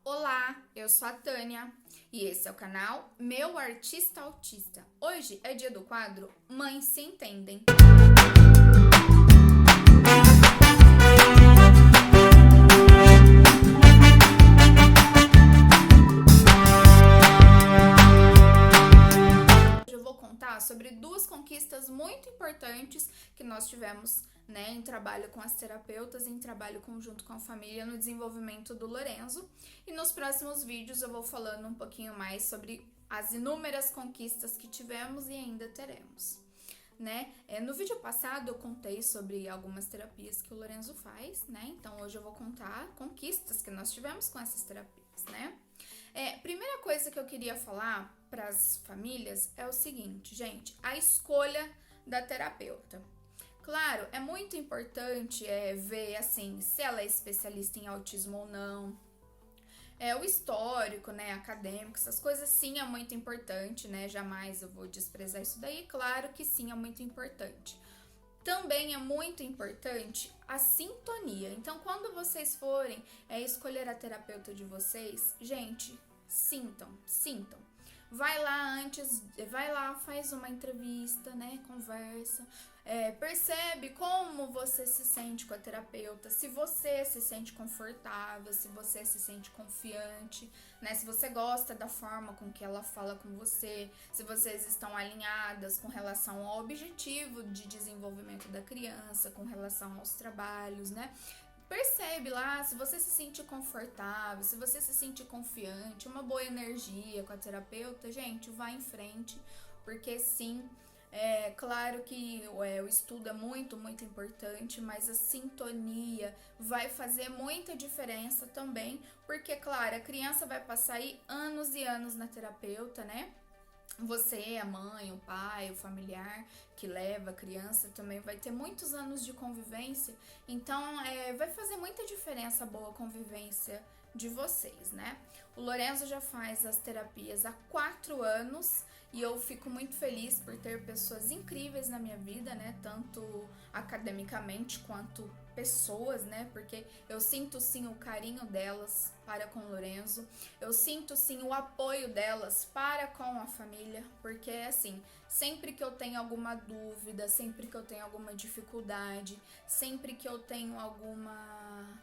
Olá, eu sou a Tânia e esse é o canal Meu Artista Autista. Hoje é dia do quadro Mães Se Entendem. Hoje eu vou contar sobre duas conquistas muito importantes que nós tivemos em trabalho com as terapeutas, em trabalho conjunto com a família no desenvolvimento do Lorenzo. E nos próximos vídeos eu vou falando um pouquinho mais sobre as inúmeras conquistas que tivemos e ainda teremos. No vídeo passado eu contei sobre algumas terapias que o Lorenzo faz, Então hoje eu vou contar conquistas que nós tivemos com essas terapias, Primeira coisa que eu queria falar para as famílias é o seguinte, gente, a escolha da terapeuta. Claro, é muito importante ver assim, se ela é especialista em autismo ou não. O histórico, acadêmico, essas coisas sim é muito importante, Jamais eu vou desprezar isso daí, claro que sim é muito importante. Também é muito importante a sintonia. Então, quando vocês forem escolher a terapeuta de vocês, gente, sintam. Vai lá, faz uma entrevista, conversa, percebe como você se sente com a terapeuta, se você se sente confortável, se você se sente confiante, se você gosta da forma com que ela fala com você, se vocês estão alinhadas com relação ao objetivo de desenvolvimento da criança, com relação aos trabalhos, Percebe lá, se você se sentir confortável, se você se sentir confiante, uma boa energia com a terapeuta, gente, vá em frente, porque sim, claro que o estudo é muito importante, mas a sintonia vai fazer muita diferença também, porque, claro, a criança vai passar aí anos e anos na terapeuta, Você, a mãe, o pai, o familiar que leva a criança também vai ter muitos anos de convivência, então vai fazer muita diferença a boa convivência de vocês, O Lorenzo já faz as terapias há 4 anos e eu fico muito feliz por ter pessoas incríveis na minha vida, Tanto academicamente quanto pessoas, Porque eu sinto sim o carinho delas para com o Lorenzo, eu sinto sim o apoio delas para com a família, porque assim, sempre que eu tenho alguma dúvida, sempre que eu tenho alguma dificuldade, sempre que eu tenho alguma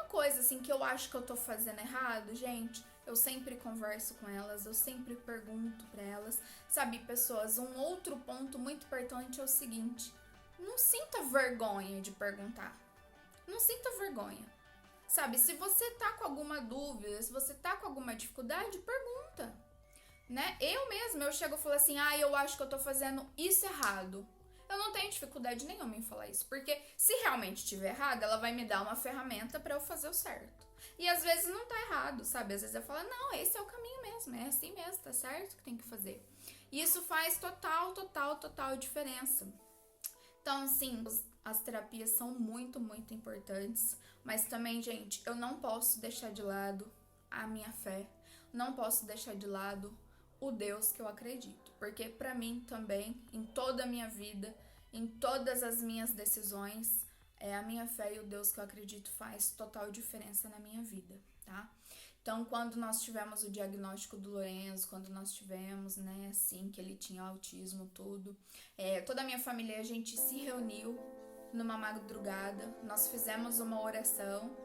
coisa assim que eu acho que eu tô fazendo errado, gente, eu sempre converso com elas, eu sempre pergunto para elas, sabe, pessoas, um outro ponto muito importante é o seguinte: não sinta vergonha de perguntar. Não sinta vergonha. Sabe, se você tá com alguma dúvida, se você tá com alguma dificuldade, pergunta. Eu mesma, eu chego e falo assim, eu acho que eu tô fazendo isso errado. Eu não tenho dificuldade nenhuma em falar isso, porque se realmente estiver errado, ela vai me dar uma ferramenta pra eu fazer o certo. E às vezes não tá errado, sabe? Às vezes eu falo, não, esse é o caminho mesmo, é assim mesmo, tá certo que tem que fazer. E isso faz total diferença. Então, sim, as terapias são muito importantes, mas também, gente, eu não posso deixar de lado a minha fé, não posso deixar de lado o Deus que eu acredito, porque pra mim também, em toda a minha vida, em todas as minhas decisões, a minha fé e o Deus que eu acredito faz total diferença na minha vida, tá? Então, quando nós tivemos o diagnóstico do Lorenzo, quando nós tivemos, assim, que ele tinha autismo, tudo, toda a minha família, a gente se reuniu numa madrugada, nós fizemos uma oração,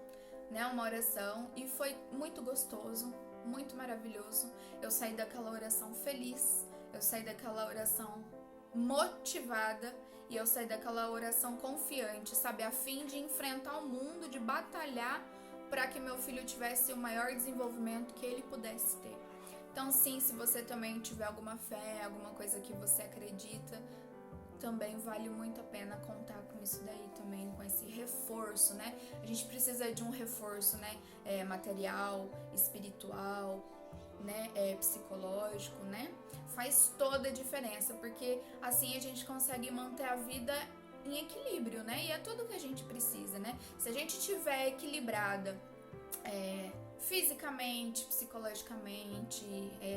e foi muito gostoso, muito maravilhoso. Eu saí daquela oração feliz, eu saí daquela oração motivada e eu saí daquela oração confiante, sabe, a fim de enfrentar o mundo, de batalhar para que meu filho tivesse o maior desenvolvimento que ele pudesse ter. Então, sim, se você também tiver alguma fé, alguma coisa que você acredita, também vale muito a pena contar com isso daí também, com esse reforço, A gente precisa de um reforço, material, espiritual, psicológico, Faz toda a diferença, porque assim a gente consegue manter a vida em equilíbrio, E é tudo que a gente precisa, Se a gente estiver equilibrada fisicamente, psicologicamente,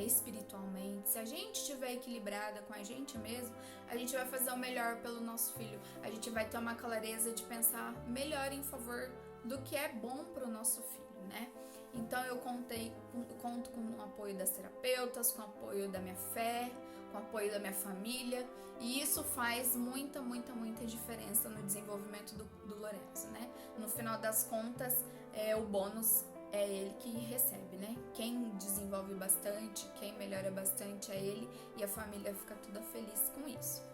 espiritualmente, se a gente estiver equilibrada com a gente mesmo, a gente vai fazer o melhor pelo nosso filho, a gente vai ter uma clareza de pensar melhor em favor do que é bom pro nosso filho, Então, Então eu conto com o apoio das terapeutas, com o apoio da minha fé, com o apoio da minha família, e isso faz muita diferença no desenvolvimento do Lorenzo, né? No final das contas, o bônus é ele que recebe, né? Quem desenvolve bastante, quem melhora bastante é ele, e a família fica toda feliz com isso.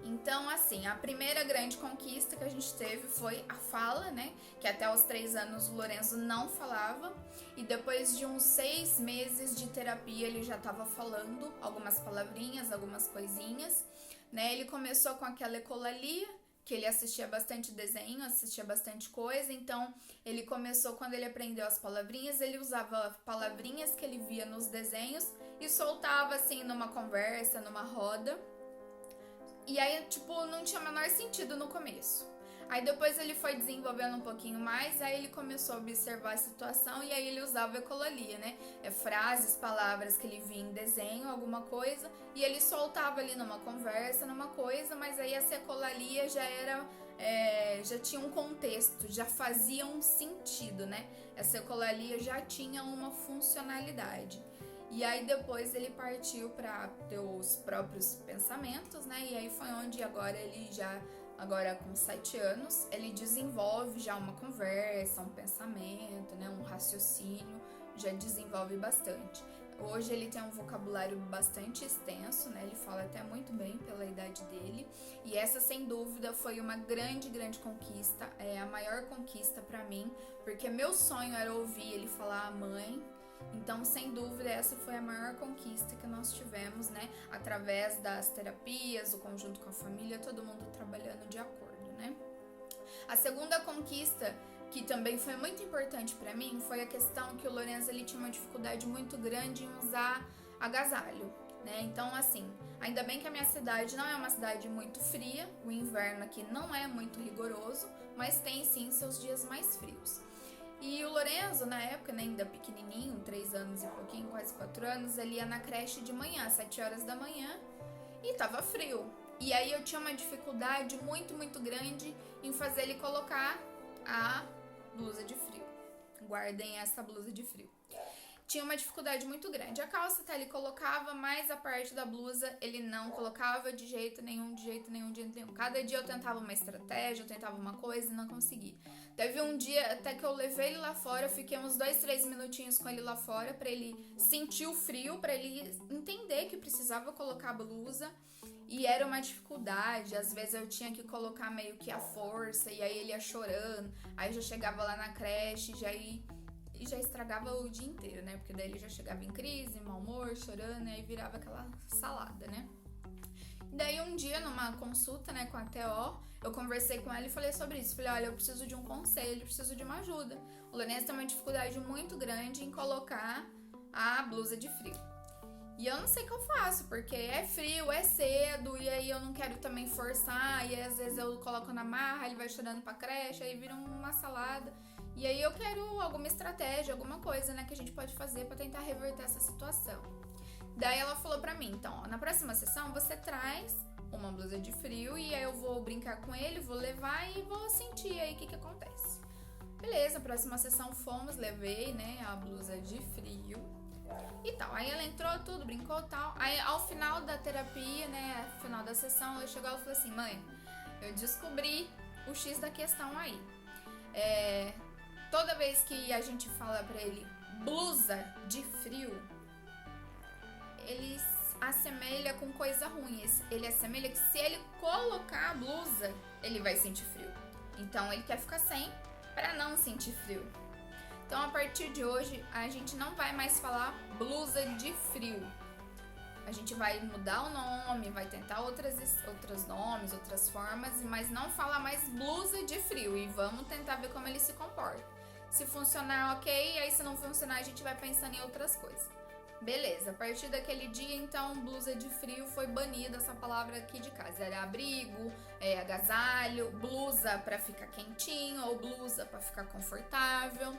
Então, assim, a primeira grande conquista que a gente teve foi a fala, né? Que até os 3 anos o Lorenzo não falava. E depois de uns 6 meses de terapia, ele já estava falando algumas palavrinhas, algumas coisinhas, né? Ele começou com aquela ecolalia, que ele assistia bastante desenho, assistia bastante coisa. Então, ele começou, quando ele aprendeu as palavrinhas, ele usava palavrinhas que ele via nos desenhos e soltava, assim, numa conversa, numa roda. E aí, tipo, não tinha o menor sentido no começo. Aí depois ele foi desenvolvendo um pouquinho mais, aí ele começou a observar a situação e aí ele usava ecolalia, né? Frases, palavras que ele via em desenho, alguma coisa, e ele soltava ali numa conversa, numa coisa, mas aí essa ecolalia já era... já tinha um contexto, já fazia um sentido, né? Essa ecolalia já tinha uma funcionalidade. E aí depois ele partiu para ter os próprios pensamentos, né? E aí foi onde agora com 7 anos, ele desenvolve já uma conversa, um pensamento, né? Um raciocínio, já desenvolve bastante. Hoje ele tem um vocabulário bastante extenso, né? Ele fala até muito bem pela idade dele. E essa, sem dúvida, foi uma grande conquista, a maior conquista para mim, porque meu sonho era ouvir ele falar mãe. Então, sem dúvida, essa foi a maior conquista que nós tivemos, né? Através das terapias, o conjunto com a família, todo mundo trabalhando de acordo, né? A segunda conquista, que também foi muito importante para mim, foi a questão que o Lorenzo ele tinha uma dificuldade muito grande em usar agasalho, né? Então, assim, ainda bem que a minha cidade não é uma cidade muito fria, o inverno aqui não é muito rigoroso, mas tem sim seus dias mais frios. E o Lorenzo, na época, né, ainda pequenininho, 3 anos e pouquinho, quase 4 anos, ele ia na creche de manhã, 7 horas da manhã, e tava frio. E aí eu tinha uma dificuldade muito grande em fazer ele colocar a blusa de frio. Guardem essa blusa de frio. Tinha uma dificuldade muito grande. A calça até ele colocava, mas a parte da blusa ele não colocava de jeito nenhum. Cada dia eu tentava uma estratégia, eu tentava uma coisa e não conseguia. Teve um dia até que eu levei ele lá fora, eu fiquei uns 2-3 minutinhos com ele lá fora pra ele sentir o frio, pra ele entender que precisava colocar a blusa. E era uma dificuldade, às vezes eu tinha que colocar meio que a força, e aí ele ia chorando, aí já chegava lá na creche, e já estragava o dia inteiro, né? Porque daí ele já chegava em crise, mau humor, chorando, e aí virava aquela salada, né? Daí um dia, numa consulta, né, com a TO, eu conversei com ela e falei sobre isso. Falei, olha, eu preciso de um conselho, eu preciso de uma ajuda. O Lorenzo tem uma dificuldade muito grande em colocar a blusa de frio. E eu não sei o que eu faço, porque é frio, é cedo, e aí eu não quero também forçar, e aí, às vezes eu coloco na marra, ele vai chorando pra creche, aí vira uma salada. E aí eu quero alguma estratégia, alguma coisa, né, que a gente pode fazer pra tentar reverter essa situação. Daí ela falou pra mim, então, ó, na próxima sessão você traz uma blusa de frio e aí eu vou brincar com ele, vou levar e vou sentir aí o que acontece. Beleza, próxima sessão fomos, levei, né, a blusa de frio e tal. Aí ela entrou, tudo, brincou e tal. Aí ao final da terapia, né, ao final da sessão, ela chegou e falou assim, mãe, eu descobri o X da questão aí. Toda vez que a gente fala pra ele blusa de frio, ele assemelha com coisa ruim. Ele assemelha que se ele colocar a blusa, ele vai sentir frio. Então ele quer ficar sem para não sentir frio. Então a partir de hoje a gente não vai mais falar blusa de frio. A gente vai mudar o nome, vai tentar outros nomes, outras formas, mas não falar mais blusa de frio. E vamos tentar ver como ele se comporta. Se funcionar, ok. Aí se não funcionar, a gente vai pensando em outras coisas. Beleza, a partir daquele dia, então, blusa de frio foi banida essa palavra aqui de casa. Era abrigo, agasalho, blusa pra ficar quentinho ou blusa pra ficar confortável.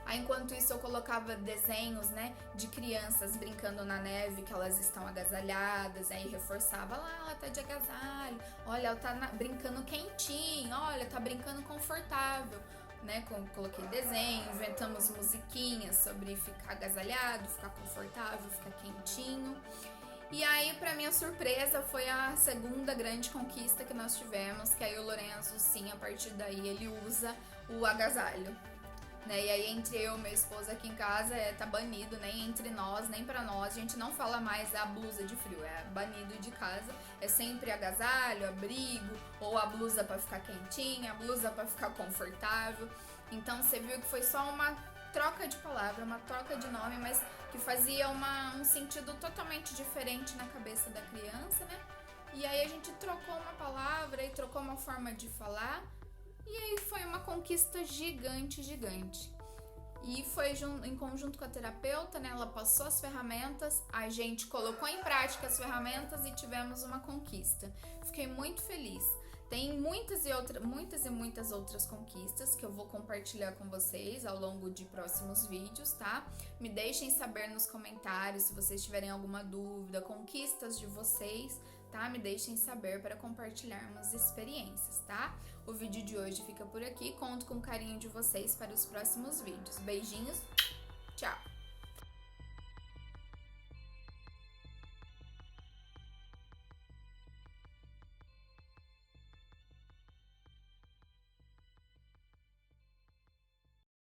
Aí, enquanto isso, eu colocava desenhos, né, de crianças brincando na neve, que elas estão agasalhadas, aí reforçava, lá, ela tá de agasalho, olha, ela tá brincando quentinho, olha, tá brincando confortável. né? Coloquei desenho, inventamos musiquinhas sobre ficar agasalhado, ficar confortável, ficar quentinho. E aí, pra minha surpresa, foi a segunda grande conquista que nós tivemos, que aí o Lorenzo, sim, a partir daí ele usa o agasalho, né? E aí entre eu e meu esposo aqui em casa tá banido, nem entre nós, nem pra nós, a gente não fala mais a blusa de frio, é banido de casa, é sempre agasalho, abrigo, ou a blusa pra ficar quentinha, a blusa pra ficar confortável. Então você viu que foi só uma troca de palavra, uma troca de nome, mas que fazia um sentido totalmente diferente na cabeça da criança, né? E aí a gente trocou uma palavra e trocou uma forma de falar, e aí foi uma conquista gigante, gigante. E foi em conjunto com a terapeuta, né? Ela passou as ferramentas, a gente colocou em prática as ferramentas e tivemos uma conquista. Fiquei muito feliz. Tem muitas e muitas outras conquistas que eu vou compartilhar com vocês ao longo de próximos vídeos, tá? Me deixem saber nos comentários se vocês tiverem alguma dúvida, conquistas de vocês, tá? Me deixem saber para compartilharmos experiências, tá? O vídeo de hoje fica por aqui, conto com o carinho de vocês para os próximos vídeos. Beijinhos, tchau!